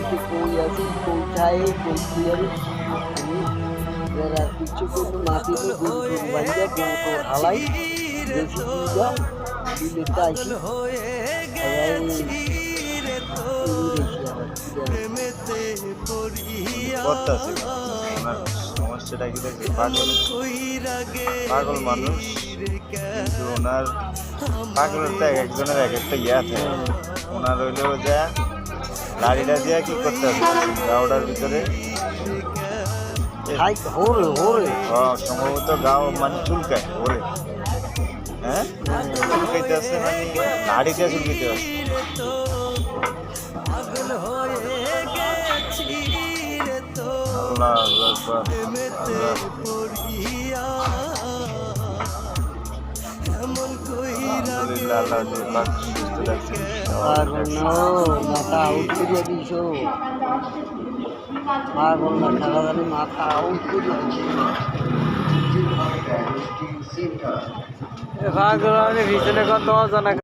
যে কই আছে কই খায় কই দিয়ে আমি এরা কিছু কোনো মাটি তো গরু গরু বান্ধা বউটো হালাই বেশি দিদা দিলে তাইছি করতেছে ওনার সমস্যাটা কি দেখবে পাগল পাগল মানুষ কিন্তু ওনার পাগলের তো এক একজনের এক একটা ইয়ে আছে ওনার হইলেও যা গাড়িটা দিয়ে কি করতে হবে গাওটার ভিতরে সম্ভবত গাও মানে চুলকায় ওরে হ্যাঁ চুলকাইতে আছে মানে গাড়িতে চুলকাইতে আছে মাথা আউট করিয়া দিছ পাগল না খেলা জানি মাথা আউট করিয়া দিছ পাগল ভিতরে কত জানা